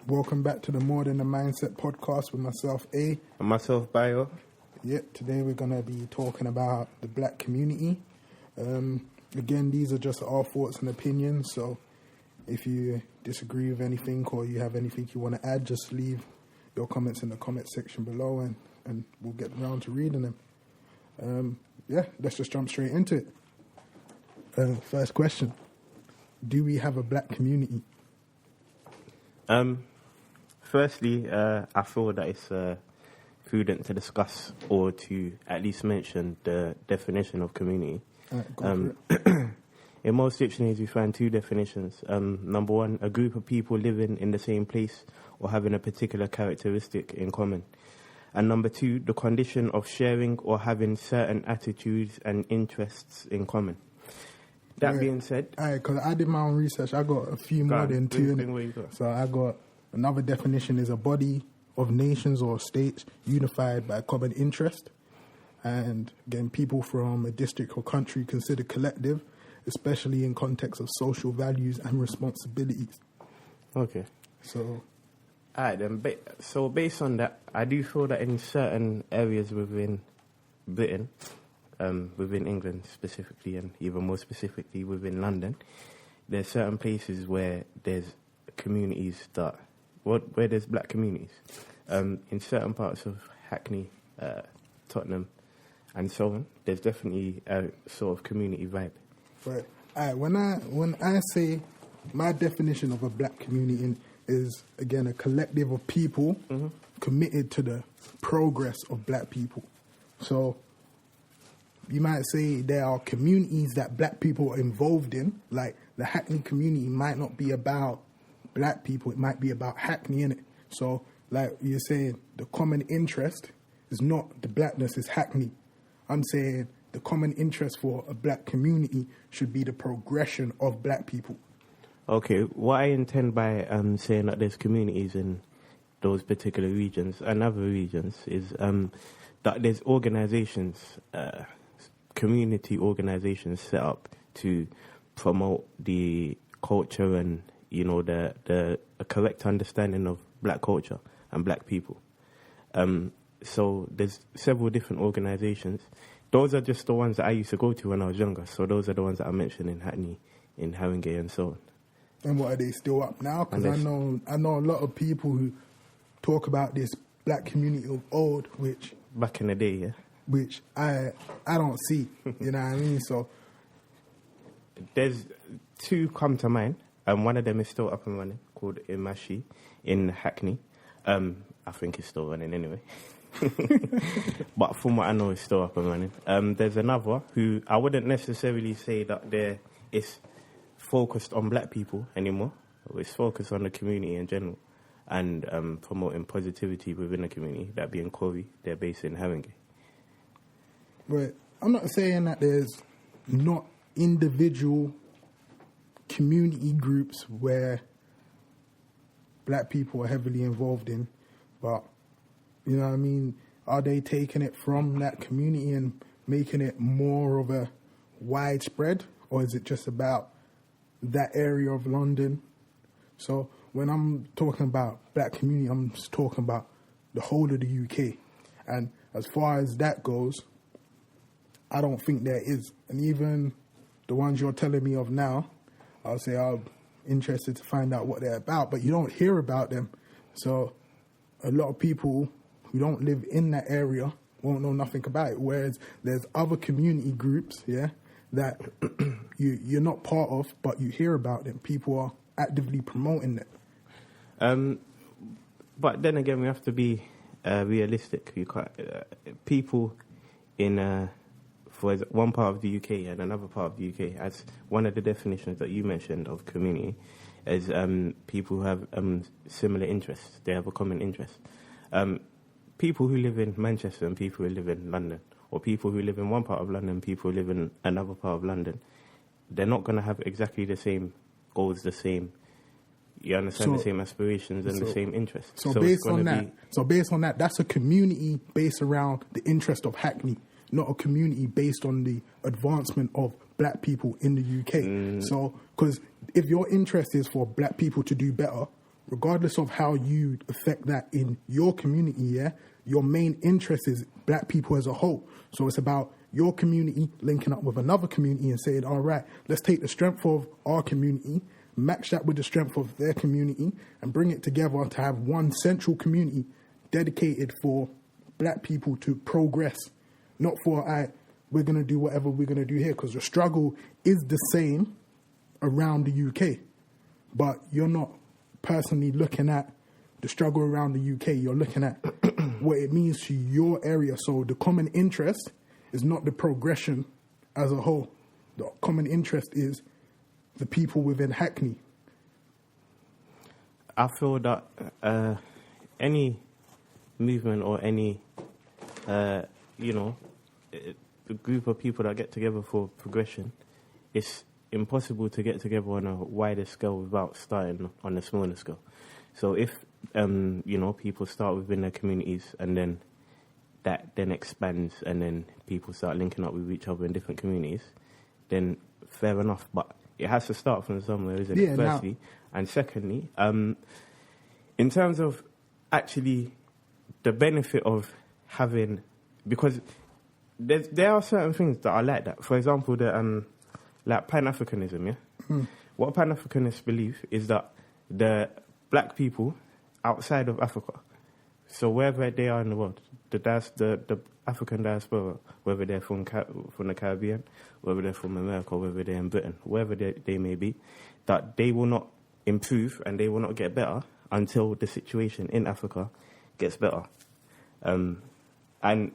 Welcome back to the More Than a Mindset podcast with myself, A. And myself, Bio. Today we're going to be talking about the black community. Again, these are just our thoughts and opinions, so if you disagree with anything or you have anything you want to add, just leave your comments in the comment section below and we'll get around to reading them. Let's just jump straight into it. First question. Do we have a black community? Firstly, I feel that it's prudent to discuss or to at least mention the definition of community. In most dictionaries, we find two definitions. Number one, a group of people living in the same place or having a particular characteristic in common. And number two, the condition of sharing or having certain attitudes and interests in common. That being said... because I did my own research, I got a few more than two. So I got another definition is a body of nations or states unified by common interest. And again, people from a district or country considered collective, especially in context of social values and responsibilities. Okay. So... Alright then, so based on that, I do feel that in certain areas within Britain, within England specifically, and even more specifically within London, there's certain places where there's communities where there's black communities. In certain parts of Hackney, Tottenham, and so on, there's definitely a sort of community vibe. Right. Alright, when I say my definition of a black community is, again, a collective of people committed to the progress of black people. So you might say there are communities that black people are involved in, like the Hackney community might not be about black people, it might be about Hackney, innit? So like you're saying, the common interest is not the blackness, it's Hackney. I'm saying the common interest for a black community should be the progression of black people. Okay, what I intend by saying that there's communities in those particular regions and other regions is that there's organizations, community organizations set up to promote the culture and, you know, the correct understanding of black culture and black people. So there's several different organizations. Those are just the ones that I used to go to when I was younger. So those are the ones that I mentioned in Hackney, in Haringey and so on. And what, are they still up now? Because I know a lot of people who talk about this black community of old, which... Back in the day, yeah. Which I don't see, you know what I mean? So... There's two come to mind, and one of them is still up and running, called Imashi in Hackney. I think it's still running anyway. But from what I know, it's still up and running. There's another who I wouldn't necessarily say that it's focused on black people anymore. It's focused on the community in general and promoting positivity within the community, that being Corey. They're based in Haringey. But I'm not saying that there's not individual community groups where black people are heavily involved in, but, you know what I mean, are they taking it from that community and making it more of a widespread, or is it just about that area of London? So when I'm talking about black community, I'm just talking about the whole of the UK. And as far as that goes, I don't think there is. And even the ones you're telling me of now, I'll say I'm interested to find out what they're about, but you don't hear about them. So a lot of people who don't live in that area won't know nothing about it. Whereas there's other community groups, that you're not part of, but you hear about them. People are actively promoting them. But then again, we have to be realistic. You can't, people in for one part of the UK and another part of the UK, as one of the definitions that you mentioned of community, is people who have similar interests. They have a common interest. People who live in Manchester and people who live in London, or people who live in one part of London, people who live in another part of London, they're not going to have exactly the same goals, the same, you understand, the same aspirations and the same interests. So based on that, that's a community based around the interest of Hackney, not a community based on the advancement of black people in the UK. So, because if your interest is for black people to do better, regardless of how you affect that in your community, yeah, your main interest is black people as a whole. So it's about your community linking up with another community and saying, all right, let's take the strength of our community, match that with the strength of their community, and bring it together to have one central community dedicated for black people to progress, not for, we're going to do whatever we're going to do here, because the struggle is the same around the UK. But you're not personally looking at the struggle around the UK. You're looking at what it means to your area. So the common interest is not the progression as a whole. The common interest is the people within Hackney. I feel that any movement or any, the group of people that get together for progression, it's impossible to get together on a wider scale without starting on a smaller scale. So if, people start within their communities and then that then expands and then people start linking up with each other in different communities, then fair enough. But it has to start from somewhere, isn't it? Firstly. And secondly, in terms of actually the benefit of having, because there are certain things that are like that. For example, like Pan-Africanism, yeah? Mm. What Pan-Africanists believe is that the black people outside of Africa, so wherever they are in the world, the African diaspora, whether they're from the Caribbean, whether they're from America, whether they're in Britain, wherever they may be, that they will not improve and they will not get better until the situation in Africa gets better. And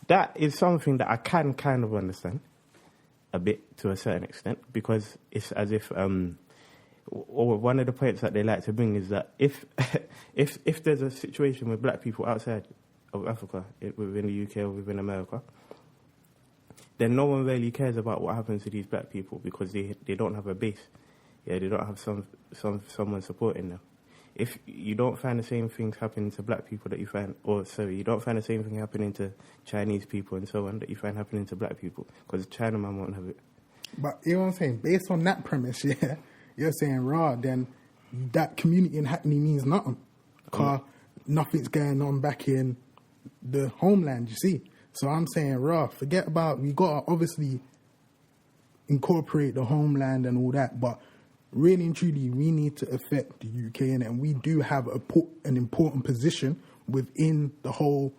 that is something that I can kind of understand a bit to a certain extent, because it's as if, or one of the points that they like to bring is that if there's a situation with black people outside of Africa, within the UK or within America, then no one really cares about what happens to these black people because they don't have a base. Yeah, they don't have someone supporting them. If you don't find the same things happening to black people that you find, you don't find the same thing happening to Chinese people and so on that you find happening to black people, because Chinaman won't have it. But you know what I'm saying? Based on that premise, yeah, you're saying then that community in Hackney means nothing, because nothing's going on back in the homeland, you see. So I'm saying, forget about, we got to obviously incorporate the homeland and all that, but really and truly, we need to affect the UK, and we do have an important position within the whole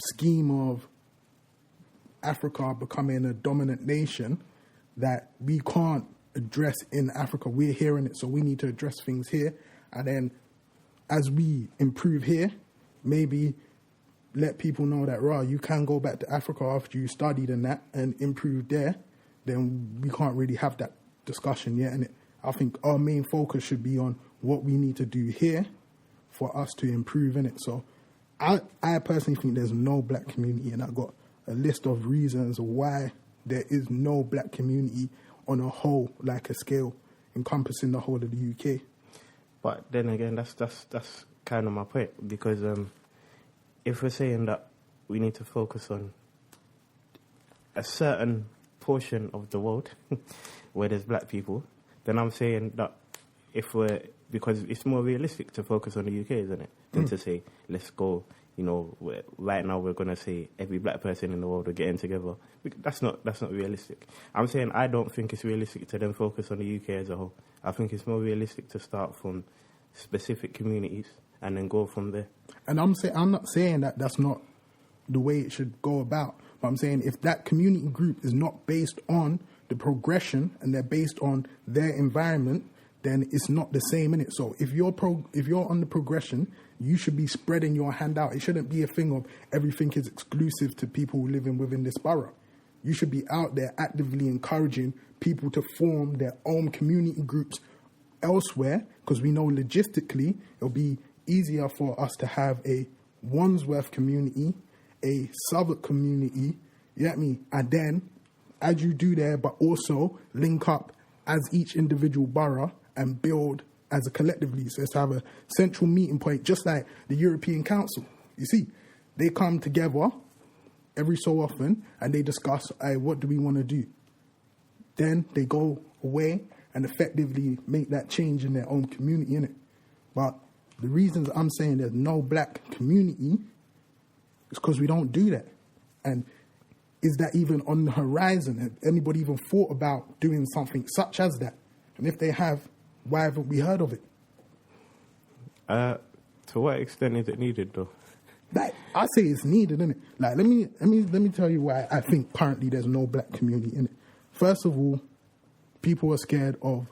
scheme of Africa becoming a dominant nation that we can't address in Africa. We're hearing it, so we need to address things here. And then as we improve here, maybe let people know that, you can go back to Africa after you studied and that and improve there. Then we can't really have that discussion yet, and I think our main focus should be on what we need to do here for us to improve in it. So I personally think there's no black community, and I've got a list of reasons why there is no black community on a whole, like a scale, encompassing the whole of the UK. But then again, that's kind of my point, because if we're saying that we need to focus on a certain portion of the world where there's black people, then I'm saying that because it's more realistic to focus on the UK, isn't it, than to say, let's go, right now we're going to say every black person in the world are getting together. That's not realistic. I'm saying I don't think it's realistic to then focus on the UK as a whole. I think it's more realistic to start from specific communities and then go from there. And I'm not saying that that's not the way it should go about. But I'm saying if that community group is not based on the progression and they're based on their environment, then it's not the same, innit? So if you're on the progression, you should be spreading your hand out. It shouldn't be a thing of everything is exclusive to people living within this borough. You should be out there actively encouraging people to form their own community groups elsewhere, because we know logistically it'll be easier for us to have a Wandsworth community, a Southwark community, you get me? And then, as you do there, but also link up as each individual borough and build as a collectively. So it's to have a central meeting point, just like the European Council. You see, they come together every so often and they discuss, what do we want to do? Then they go away and effectively make that change in their own community, innit? But the reasons I'm saying there's no black community is because we don't do that. And is that even on the horizon? Have anybody even thought about doing something such as that? And if they have, why haven't we heard of it? To what extent is it needed, though? Like, I say it's needed, isn't it? Like, let me tell you why I think currently there's no black community in it. First of all, people are scared of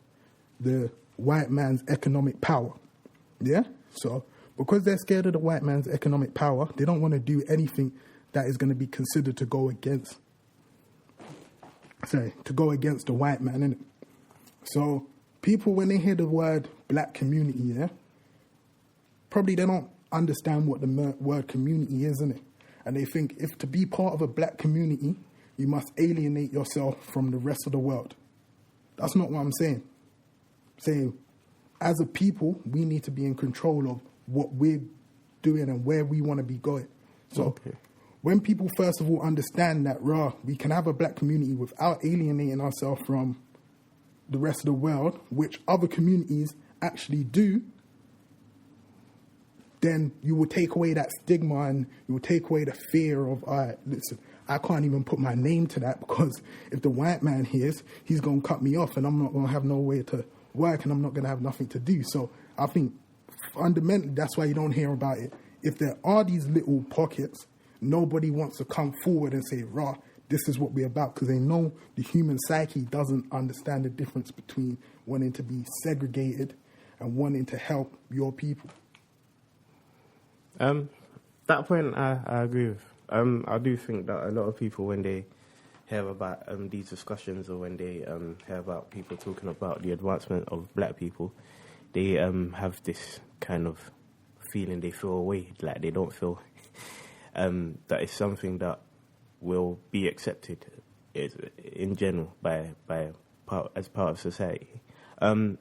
the white man's economic power. Yeah? So, because they're scared of the white man's economic power, they don't want to do anything that is going to be considered to go against the white man, innit? So, people, when they hear the word black community, yeah, probably they don't understand what the word community is, innit? And they think if to be part of a black community, you must alienate yourself from the rest of the world. That's not what I'm saying. I'm saying, as a people, we need to be in control of what we're doing and where we want to be going. So, when people first of all understand that, we can have a black community without alienating ourselves from the rest of the world, which other communities actually do, then you will take away that stigma and you will take away the fear of, all right, listen, I can't even put my name to that because if the white man hears, he's going to cut me off and I'm not going to have no way to work and I'm not going to have nothing to do. So I think fundamentally that's why you don't hear about it. If there are these little pockets, nobody wants to come forward and say, this is what we're about, because they know the human psyche doesn't understand the difference between wanting to be segregated and wanting to help your people. That point I agree with. I do think that a lot of people, when they hear about these discussions or when they hear about people talking about the advancement of black people, they have this kind of feeling they feel away, like they don't feel that it's something that will be accepted in general as part of society. And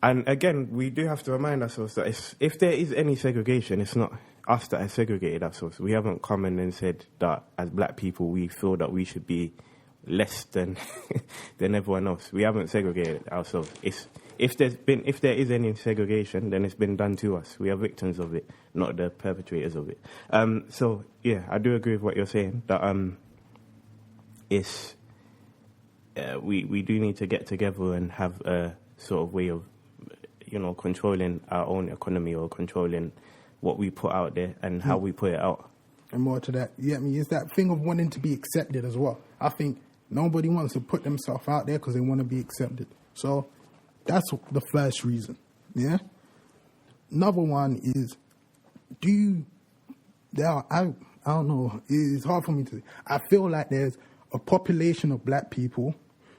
again, we do have to remind ourselves that if there is any segregation, it's not us that has segregated ourselves. We haven't come in and said that as black people we feel that we should be less than than everyone else. We haven't segregated ourselves. If there is any segregation, then it's been done to us. We are victims of it, not the perpetrators of it. So yeah, I do agree with what you're saying. That we do need to get together and have a sort of way of, controlling our own economy or controlling what we put out there and how we put it out. And more to that, it's that thing of wanting to be accepted as well. I think nobody wants to put themselves out there because they want to be accepted. So that's the first reason, yeah? Another one is, I don't know, it's hard for me to, I feel like there's a population of black people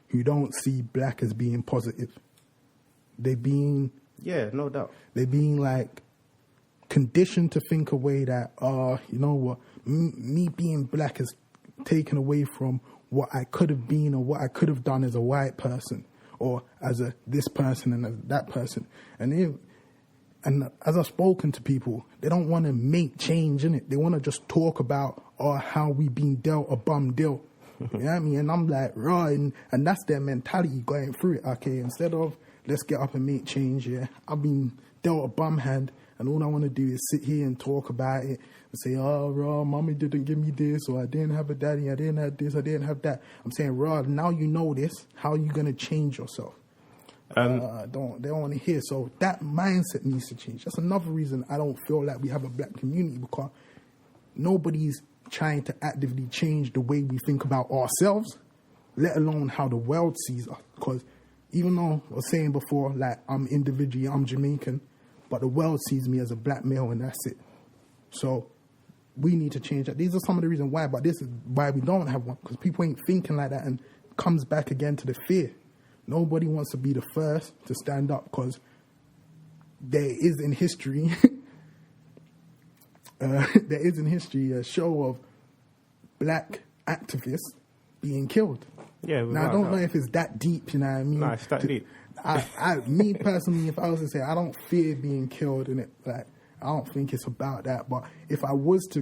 who don't see black as being positive. Yeah, no doubt. They're being like conditioned to think a way that, you know what, me being black is taken away from what I could have been or what I could have done as a white person or as this person and as that person. And as I've spoken to people, they don't want to make change in it. They want to just talk about how we been dealt a bum deal. You know what I mean? And I'm like, and that's their mentality going through it. Okay, instead of let's get up and make change, yeah, I've been dealt a bum hand, and all I want to do is sit here and talk about it and say, mommy didn't give me this, or I didn't have a daddy, I didn't have this, I didn't have that. I'm saying, now you know this, how are you going to change yourself? They don't want to hear. So that mindset needs to change. That's another reason I don't feel like we have a black community, because nobody's trying to actively change the way we think about ourselves, let alone how the world sees us. Because even though I was saying before, like, I'm individually, I'm Jamaican, but the world sees me as a black male and that's it. So we need to change that. These are some of the reasons why, but this is why we don't have one, because people ain't thinking like that, and comes back again to the fear. Nobody wants to be the first to stand up, because there is in history a show of black activists being killed. Yeah. Now, I don't know if it's that deep, you know what I mean? No, it's that deep. Me personally, if I was to say, I don't fear being killed, and I don't think it's about that. But if I was to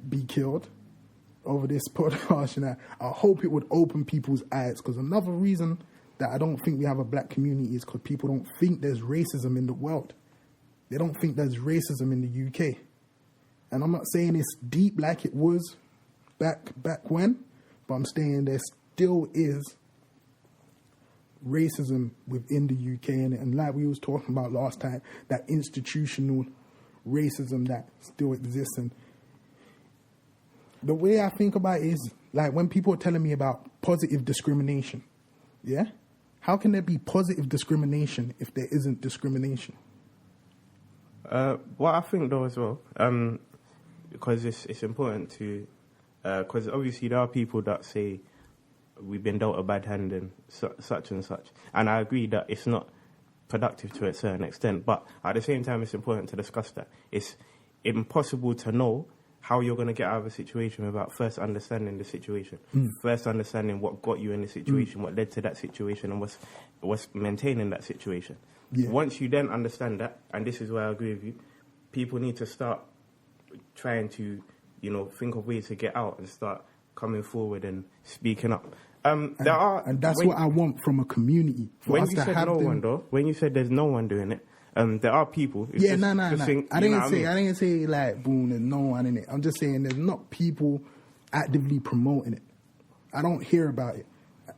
be killed over this podcast, I hope it would open people's eyes. Because another reason that I don't think we have a black community is because people don't think there's racism in the world. They don't think there's racism in the UK. And I'm not saying it's deep like it was back when, but I'm saying there still is racism within the UK, and like we was talking about last time, that institutional racism that still exists. And the way I think about it is, like, when people are telling me about positive discrimination, yeah? How can there be positive discrimination if there isn't discrimination? Well, I think though as well, because it's important to, because obviously there are people that say we've been dealt a bad hand and such and such, and I agree that it's not productive to a certain extent, but at the same time it's important to discuss that. It's impossible to know how you're going to get out of a situation without first understanding the situation, first understanding what got you in the situation, what led to that situation, and what's maintaining that situation. Yeah. Once you then understand that, and this is where I agree with you, people need to start trying to, think of ways to get out and start coming forward and speaking up. And that's what I want from a community. When you said no one, though, when you said there's no one doing it, there are people. I didn't say like boom, there's no one in it. I'm just saying there's not people actively promoting it. I don't hear about it.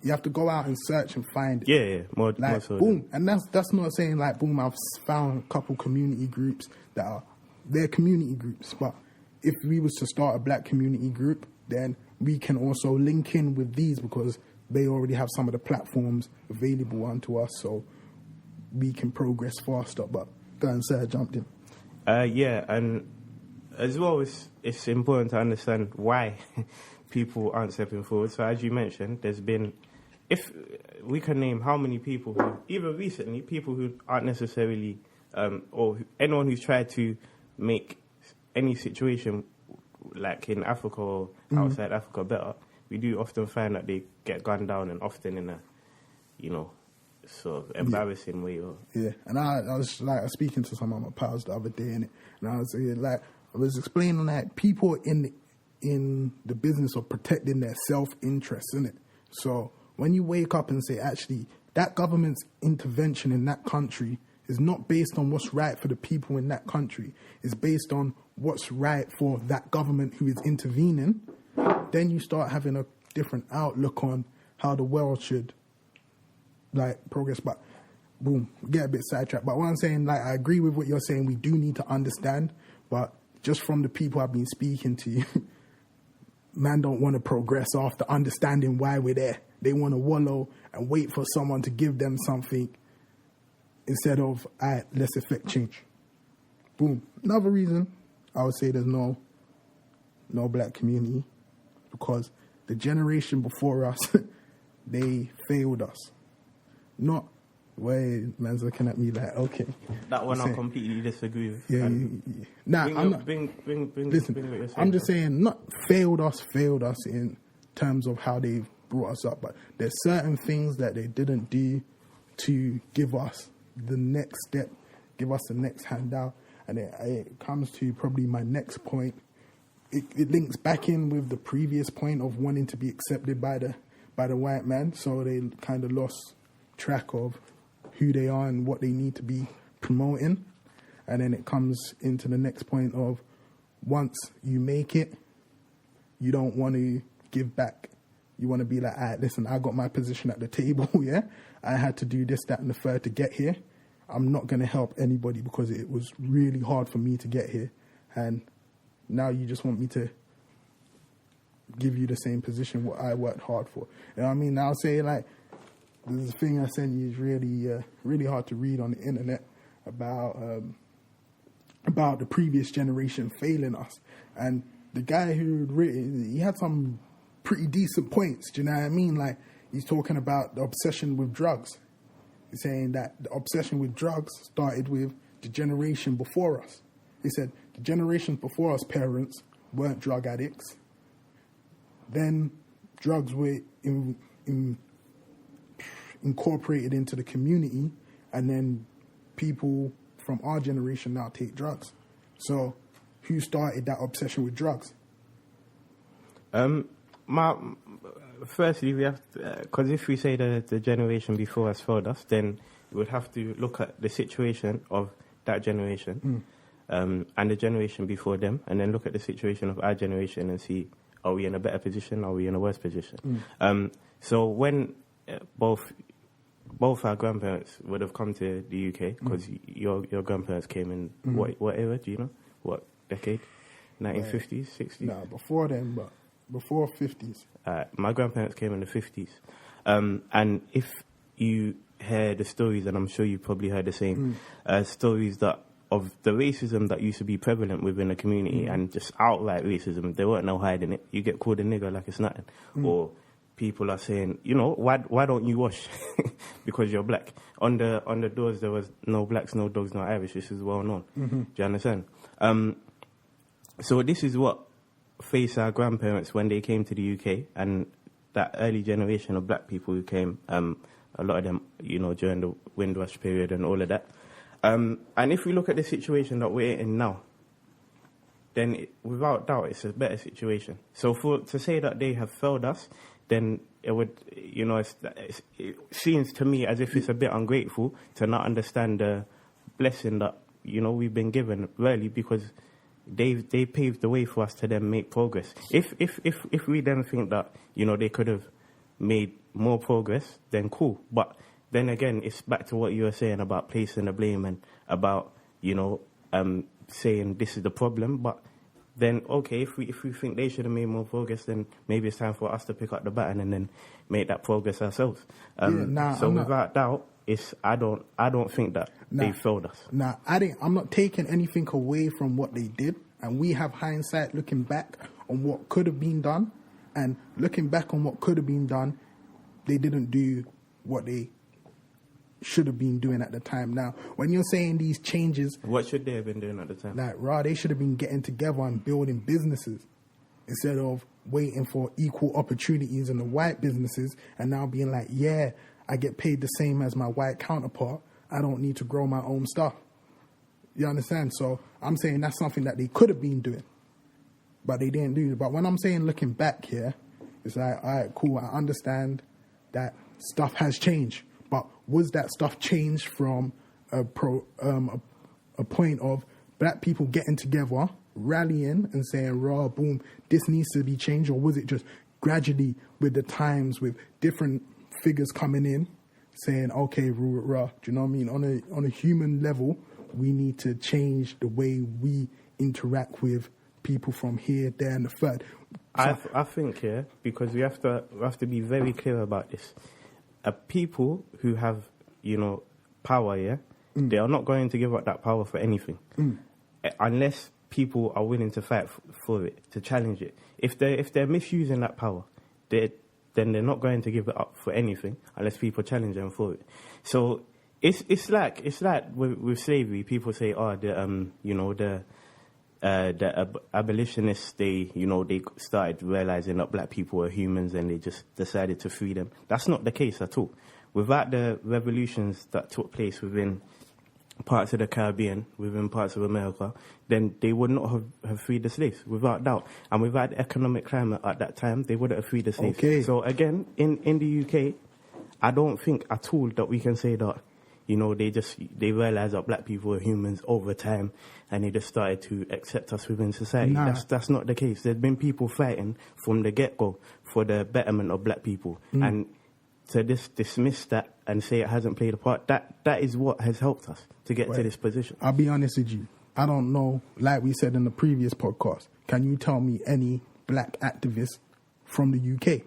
You have to go out and search and find it. Yeah, more so. Boom, and that's not saying like boom. I've found a couple community groups that are they're community groups, but if we was to start a black community group, then we can also link in with these because they already have some of the platforms available unto us, so we can progress faster. But go and say I jumped in. Yeah, and as well, it's important to understand why people aren't stepping forward. So as you mentioned, there's been, if we can name how many people who, even recently, people who aren't necessarily, or anyone who's tried to make any situation like in Africa or outside Africa better, we do often find that they get gunned down, and often in a, sort of embarrassing way. Yeah, and I was like speaking to some of my pals the other day, and I was saying, like, I was explaining that people in the business of protecting their self-interest, innit? So when you wake up and say, actually, that government's intervention in that country is not based on what's right for the people in that country, it's based on what's right for that government who is intervening, then you start having a different outlook on how the world should, like, progress. But, boom, get a bit sidetracked. But what I'm saying, like, I agree with what you're saying. We do need to understand, but just from the people I've been speaking to, man don't want to progress after understanding why we're there. They want to wallow and wait for someone to give them something instead of, all right, let's effect change. Boom. Another reason I would say there's no black community, because the generation before us, they failed us. Not way man's looking at me like, okay. That one I completely disagree with. Yeah. Nah, I'm not. Listen, I'm just saying, not failed us in terms of how they brought us up, but there's certain things that they didn't do to give us the next step, give us the next handout. And it comes to probably my next point. It links back in with the previous point of wanting to be accepted by the white man. So they kind of lost track of who they are and what they need to be promoting. And then it comes into the next point of, once you make it, you don't want to give back. You want to be like, all right, listen, I got my position at the table, yeah? I had to do this, that, and the third to get here. I'm not going to help anybody because it was really hard for me to get here. And now you just want me to give you the same position what I worked hard for. You know what I mean? I'll say, like, this thing I sent you is really, really hard to read on the internet about the previous generation failing us. And the guy who written, he had some pretty decent points. Do you know what I mean? Like, he's talking about the obsession with drugs. He's saying that the obsession with drugs started with the generation before us. He said the generation before us, parents, weren't drug addicts. Then drugs were incorporated into the community, and then people from our generation now take drugs. So who started that obsession with drugs? firstly, we have because if we say the generation before has failed us, then we would have to look at the situation of that generation and the generation before them, and then look at the situation of our generation and see, are we in a better position? Are we in a worse position? So when both our grandparents would have come to the UK, because your grandparents came in what era? Do you know? What decade? 1950s, 60s? No, before then, but before 50s. My grandparents came in the 50s. And if you hear the stories, and I'm sure you probably heard the same, stories that of the racism that used to be prevalent within the community and just outright racism, there weren't no hiding it. You get called a nigger like it's nothing. Or people are saying, you know, why don't you wash? Because you're black. On the doors there was no blacks, no dogs, no Irish. This is well known. Do you understand? So this is what faced our grandparents when they came to the UK, and that early generation of black people who came, a lot of them, you know, during the Windrush period and all of that. And if we look at the situation that we're in now, then without doubt it's a better situation. So to say that they have failed us, then it would, you know, it seems to me as if it's a bit ungrateful to not understand the blessing that, you know, we've been given, really, because they paved the way for us to then make progress. If we then think that, you know, they could have made more progress, then cool. But then again, it's back to what you were saying about placing the blame and about, you know, saying this is the problem. But then, okay, if we think they should have made more progress, then maybe it's time for us to pick up the baton and then make that progress ourselves. Without doubt, I don't think that they failed us. I'm not taking anything away from what they did, and we have hindsight looking back on what could have been done, and looking back on what could have been done, they didn't do what they should have been doing at the time. Now, when you're saying these changes, what should they have been doing at the time? Like, they should have been getting together and building businesses instead of waiting for equal opportunities in the white businesses and now being like, yeah, I get paid the same as my white counterpart. I don't need to grow my own stuff. You understand? So I'm saying that's something that they could have been doing, but they didn't do it. But when I'm saying looking back here, it's like, all right, cool, I understand that stuff has changed. But was that stuff changed from a point of black people getting together, rallying and saying, raw, boom, this needs to be changed? Or was it just gradually with the times, with different figures coming in, saying, okay, raw, do you know what I mean? On a human level, we need to change the way we interact with people from here, there, and the third. So, I think, yeah, because we have to be very clear about this. People who have, you know, power, yeah, they are not going to give up that power for anything, unless people are willing to fight for it, to challenge it. If they're misusing that power, then they're not going to give it up for anything unless people challenge them for it. So it's like with slavery. People say, the abolitionists, they started realizing that black people were humans and they just decided to free them. That's not the case at all. Without the revolutions that took place within parts of the Caribbean, within parts of America, then they would not have freed the slaves, without doubt. And without the economic climate at that time, they wouldn't have freed the slaves. Okay. So again, in the UK, I don't think at all that we can say that, you know, they realized that black people were humans over time and they just started to accept us within society. Nah. That's not the case. There's been people fighting from the get-go for the betterment of black people. And to just dismiss that and say it hasn't played a part, that is what has helped us to get to this position. I'll be honest with you. I don't know, like we said in the previous podcast, can you tell me any black activists from the UK?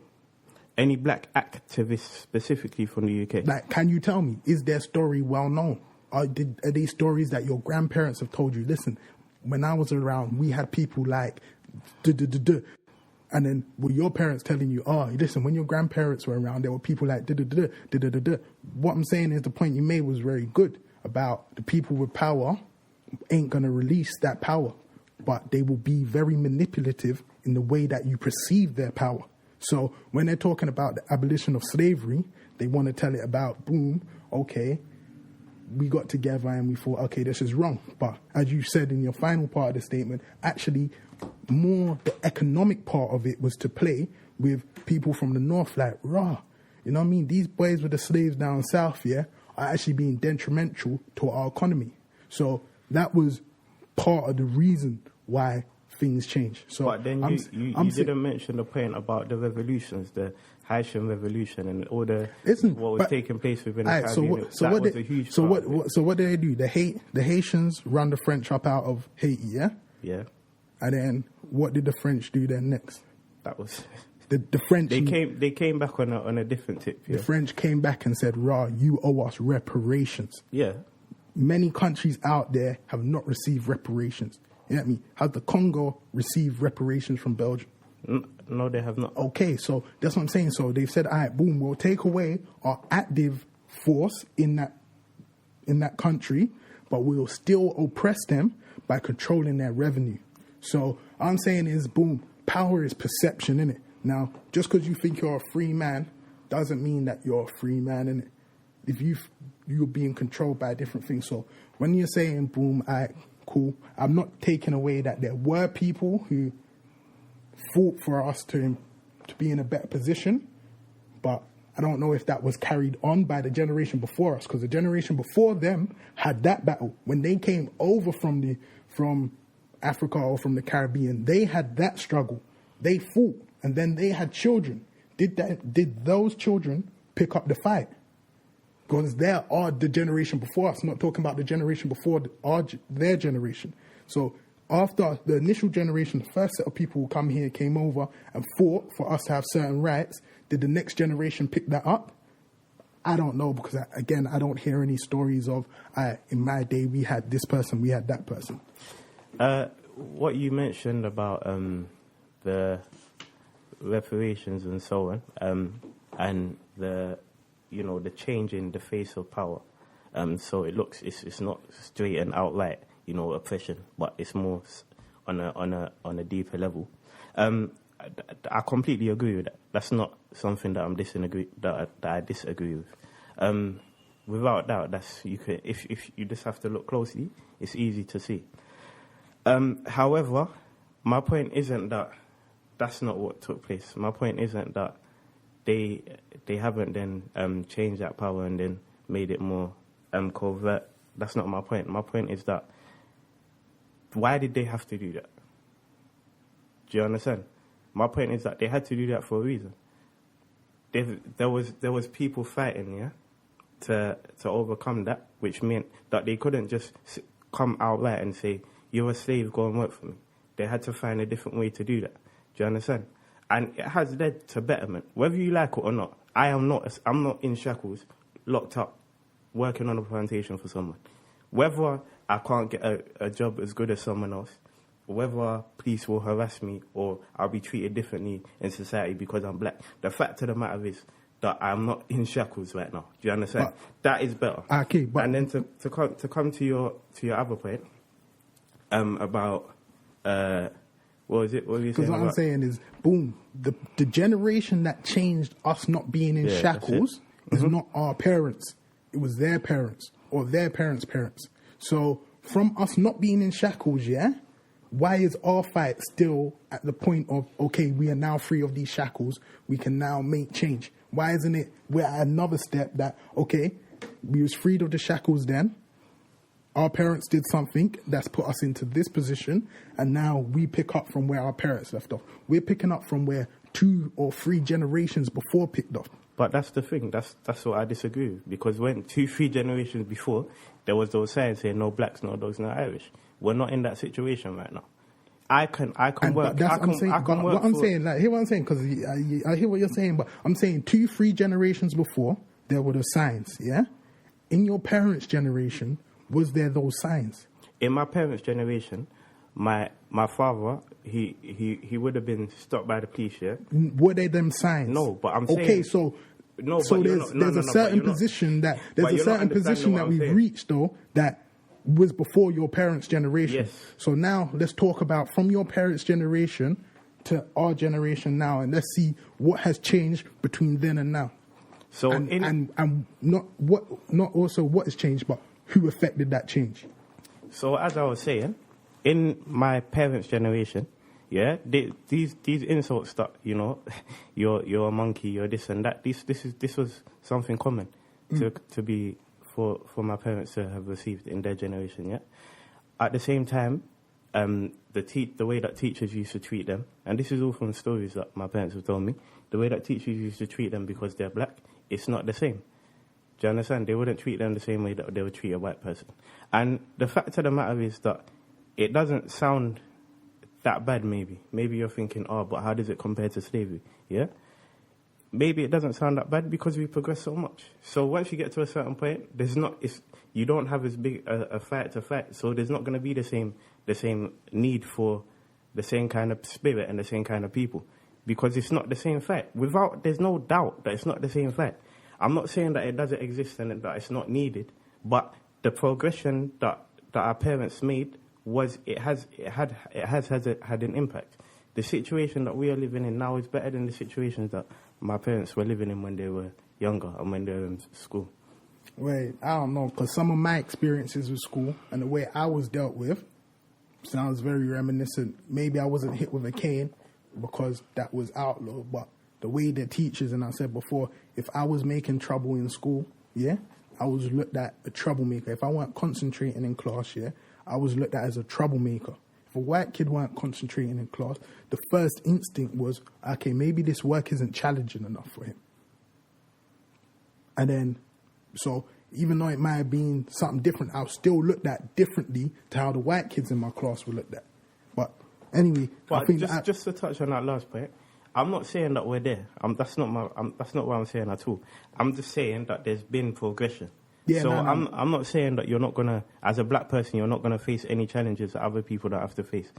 Any black activists specifically from the UK? Like, can you tell me, is their story well known? Are they stories that your grandparents have told you? Listen, when I was around, we had people like, and then were your parents telling you, listen, when your grandparents were around, there were people like, What I'm saying is the point you made was very good about the people with power ain't going to release that power, but they will be very manipulative in the way that you perceive their power. So when they're talking about the abolition of slavery, they want to tell it about, boom, okay, we got together and we thought, okay, this is wrong. But as you said in your final part of the statement, actually more the economic part of it was to play with people from the north, like, rah, you know what I mean? These boys with the slaves down south, yeah, are actually being detrimental to our economy. So that was part of the reason why things change. So but then you didn't mention the point about the revolutions, the Haitian revolution, and all the what was taking place within the Caribbean. So what did they do? The Haitians run the French up out of Haiti, yeah? Yeah. And then what did the French do then next? That was the French. They came back on a different tip. Yeah? The French came back and said, "Rah, you owe us reparations." Yeah. Many countries out there have not received reparations. You know what I mean? Has the Congo received reparations from Belgium? No, they have not. Okay, so that's what I'm saying. So they've said, all right, boom, we'll take away our active force in that country, but we'll still oppress them by controlling their revenue. So all I'm saying is, boom, power is perception, innit? Now, just because you think you're a free man doesn't mean that you're a free man, innit? If you're being controlled by different things. So when you're saying, boom, all right, cool, I'm not taking away that there were people who fought for us to be in a better position, but I don't know if that was carried on by the generation before us, because the generation before them had that battle. When they came over from Africa or from the Caribbean, they had that struggle. They fought, and then they had children. Did those children pick up the fight? Because they are the generation before us, not talking about the generation before their generation. So after the initial generation, the first set of people who come here came over and fought for us to have certain rights. Did the next generation pick that up? I don't know, because, again, I don't hear any stories of, in my day, we had this person, we had that person. What you mentioned about the reparations and so on, and the change in the face of power. So it's not straight and outright, oppression, but it's more on a deeper level. I completely agree with that. That's not something that I disagree with. Without doubt, if you just have to look closely, it's easy to see. However, my point isn't that that's not what took place. My point isn't that they haven't then changed that power and then made it more covert. That's not my point. My point is that why did they have to do that? Do you understand? My point is that they had to do that for a reason. There was people fighting, yeah, to overcome that, which meant that they couldn't just come outright and say, "You're a slave, go and work for me." They had to find a different way to do that. Do you understand? And it has led to betterment, whether you like it or not. I'm not in shackles, locked up, working on a plantation for someone. Whether I can't get a job as good as someone else, whether police will harass me or I'll be treated differently in society because I'm black, the fact of the matter is that I'm not in shackles right now. Do you understand? But that is better. Okay, but and then to come to your other point about what was it? What were you saying? Because what I'm saying is, boom, the generation that changed us not being in shackles is not our parents. It was their parents or their parents' parents. So from us not being in shackles, yeah, why is our fight still at the point of, okay, we are now free of these shackles, we can now make change? Why isn't it we're at another step that, okay, we was freed of the shackles then, our parents did something that's put us into this position, and now we pick up from where our parents left off. We're picking up from where 2 or 3 generations before picked up. But that's the thing. That's what I disagree with. Because when 2-3 generations before, there was those signs saying no blacks, no dogs, no Irish. We're not in that situation right now. I can work. That's what I'm saying. What I'm saying, like, hear what I'm saying, because I hear what you're saying, but I'm saying 2-3 generations before, there were the signs, yeah? In your parents' generation, was there those signs? In my parents' generation, my father, he would have been stopped by the police, yeah? Were they them signs? No, but I'm saying... Okay, so there's a certain position that we've reached, though, that was before your parents' generation. Yes. So now let's talk about from your parents' generation to our generation now, and let's see what has changed between then and now. So and not also what has changed, but who affected that change? So as I was saying, in my parents' generation, yeah, these insults that, you know, you're a monkey, you're this and that. This was something common to be for my parents to have received in their generation. Yeah. At the same time, the way that teachers used to treat them, and this is all from stories that my parents have told me, the way that teachers used to treat them because they're black, it's not the same. Do you understand? They wouldn't treat them the same way that they would treat a white person. And the fact of the matter is that it doesn't sound that bad, maybe. Maybe you're thinking, oh, but how does it compare to slavery? Yeah? Maybe it doesn't sound that bad because we progress so much. So once you get to a certain point, you don't have as big a fight to fight, so there's not going to be the same need for the same kind of spirit and the same kind of people, because it's not the same fight. There's no doubt that it's not the same fight. I'm not saying that it doesn't exist and that it's not needed, but the progression that our parents made had an impact. The situation that we are living in now is better than the situations that my parents were living in when they were younger and when they were in school. Wait, I don't know, because some of my experiences with school and the way I was dealt with sounds very reminiscent. Maybe I wasn't hit with a cane because that was outlawed, but the way the teachers, and I said before, if I was making trouble in school, yeah, I was looked at a troublemaker. If I weren't concentrating in class, yeah, I was looked at as a troublemaker. If a white kid weren't concentrating in class, the first instinct was, okay, maybe this work isn't challenging enough for him. And then, so even though it might have been something different, I was still looked at differently to how the white kids in my class were looked at. But anyway, but I think just to touch on that last point, I'm not saying that we're there. That's not what I'm saying at all. I'm just saying that there's been progression. Yeah, so I'm not saying that you're not gonna, as a black person, you're not gonna face any challenges that other people don't have to face.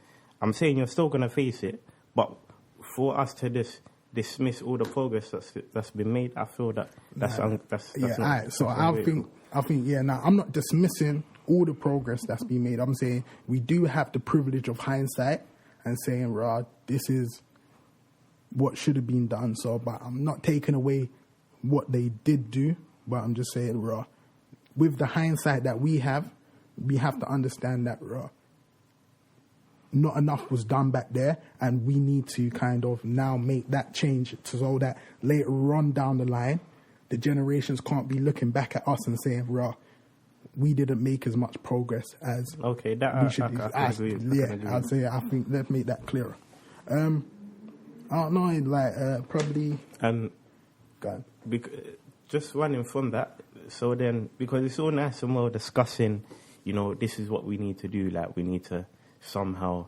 I'm saying you're still gonna face it, but for us to dismiss all the progress that's been made, I feel that's yeah. Not, all right. So I think now I'm not dismissing all the progress that's been made. I'm saying we do have the privilege of hindsight and saying, "Rod, this is what should have been done." So, but I'm not taking away what they did do, but I'm just saying, "Rod, with the hindsight that we have to understand that not enough was done back there, and we need to kind of now make that change so that later on down the line, the generations can't be looking back at us and saying, we didn't make as much progress as okay, that we should do." I agree. I'd say, I think let's make that clearer. I don't know, like, probably... just running from that, so then, because it's all nice and well discussing, you know, this is what we need to do, like, we need to somehow,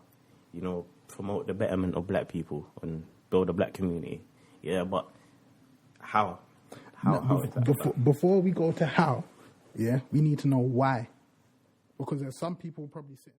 you know, promote the betterment of black people and build a black community. Yeah, but how? How is that? Before we go to how, yeah, we need to know why. Because there's some people probably say...